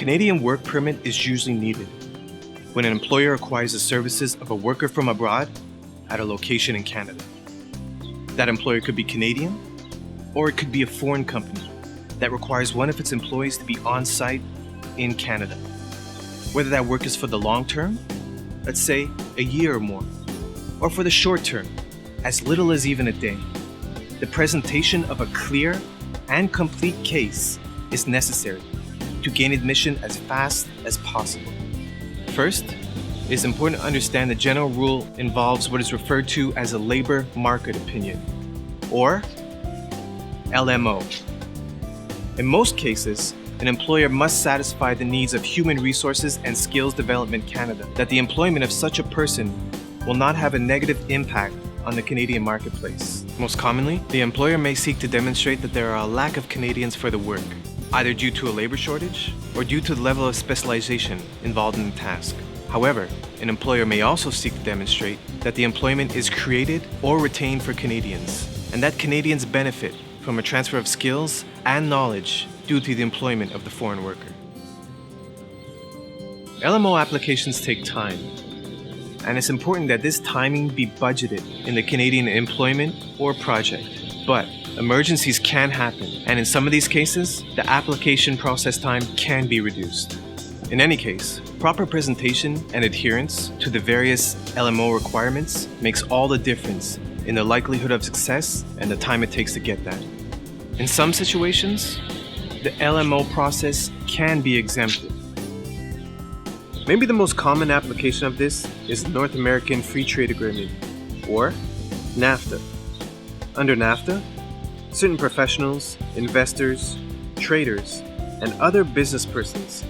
Canadian work permit is usually needed when an employer acquires the services of a worker from abroad at a location in Canada. That employer could be Canadian, or it could be a foreign company that requires one of its employees to be on-site in Canada. Whether that work is for the long term, let's say a year or more, or for the short term, as little as even a day, the presentation of a clear and complete case is necessary to gain admission as fast as possible. First, it is important to understand the general rule involves what is referred to as a labor market opinion, or LMO. In most cases, an employer must satisfy the needs of Human Resources and Skills Development Canada that the employment of such a person will not have a negative impact on the Canadian marketplace. Most commonly, the employer may seek to demonstrate that there are a lack of Canadians for the work, either due to a labor shortage or due to the level of specialization involved in the task. However, an employer may also seek to demonstrate that the employment is created or retained for Canadians, and that Canadians benefit from a transfer of skills and knowledge due to the employment of the foreign worker. LMO applications take time, and it's important that this timing be budgeted in the Canadian employment or project. But emergencies can happen, and in some of these cases, the application process time can be reduced. In any case, proper presentation and adherence to the various LMO requirements makes all the difference in the likelihood of success and the time it takes to get that. In some situations, the LMO process can be exempted. Maybe the most common application of this is the North American Free Trade Agreement, or NAFTA. Under NAFTA, certain professionals, investors, traders, and other business persons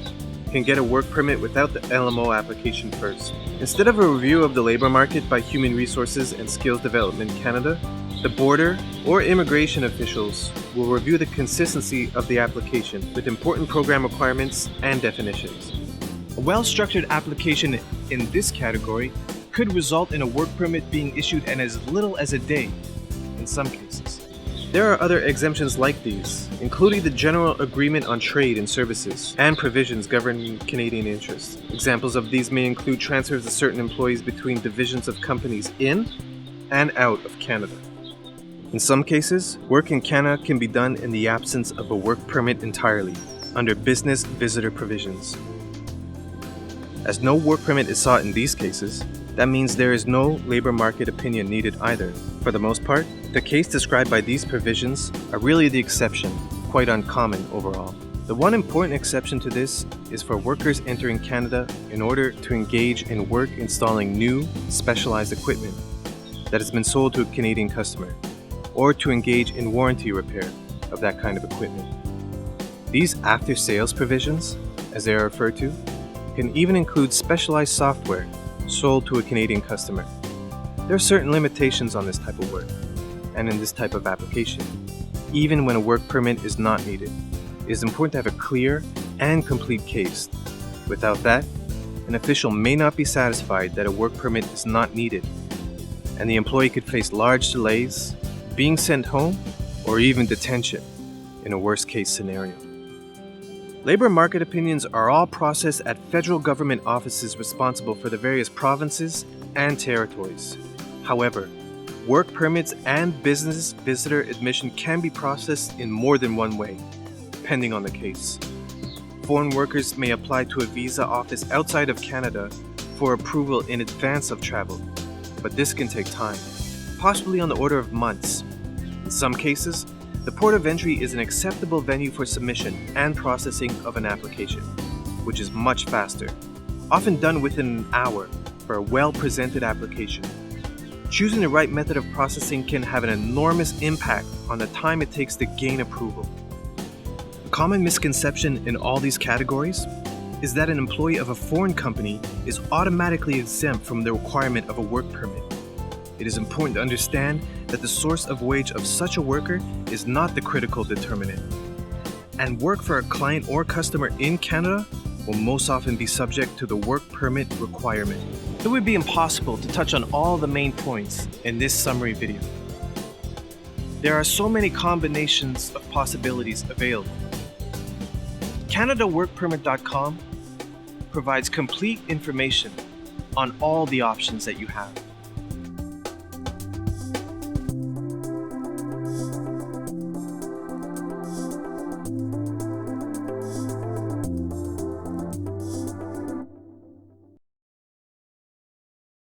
can get a work permit without the LMO application first. Instead of a review of the labor market by Human Resources and Skills Development Canada, the border or immigration officials will review the consistency of the application with important program requirements and definitions. A well-structured application in this category could result in a work permit being issued in as little as a day in some cases. There are other exemptions like these, including the General Agreement on Trade and Services and provisions governing Canadian interests. Examples of these may include transfers of certain employees between divisions of companies in and out of Canada. In some cases, work in Canada can be done in the absence of a work permit entirely, under business visitor provisions. As no work permit is sought in these cases, that means there is no labor market opinion needed either. For the most part, the case described by these provisions are really the exception, quite uncommon overall. The one important exception to this is for workers entering Canada in order to engage in work installing new, specialized equipment that has been sold to a Canadian customer, or to engage in warranty repair of that kind of equipment. These after-sales provisions, as they are referred to, can even include specialized software sold to a Canadian customer. There are certain limitations on this type of work, and in this type of application, even when a work permit is not needed. It is important to have a clear and complete case. Without that, an official may not be satisfied that a work permit is not needed, and the employee could face large delays, being sent home, or even detention in a worst-case scenario. Labor market opinions are all processed at federal government offices responsible for the various provinces and territories. However, work permits and business visitor admission can be processed in more than one way, depending on the case. Foreign workers may apply to a visa office outside of Canada for approval in advance of travel, but this can take time, possibly on the order of months. In some cases, the port of entry is an acceptable venue for submission and processing of an application, which is much faster, often done within an hour for a well-presented application. Choosing the right method of processing can have an enormous impact on the time it takes to gain approval. A common misconception in all these categories is that an employee of a foreign company is automatically exempt from the requirement of a work permit. It is important to understand that the source of wage of such a worker is not the critical determinant, and work for a client or customer in Canada will most often be subject to the work permit requirement. It would be impossible to touch on all the main points in this summary video. There are so many combinations of possibilities available. CanadaWorkPermit.com provides complete information on all the options that you have.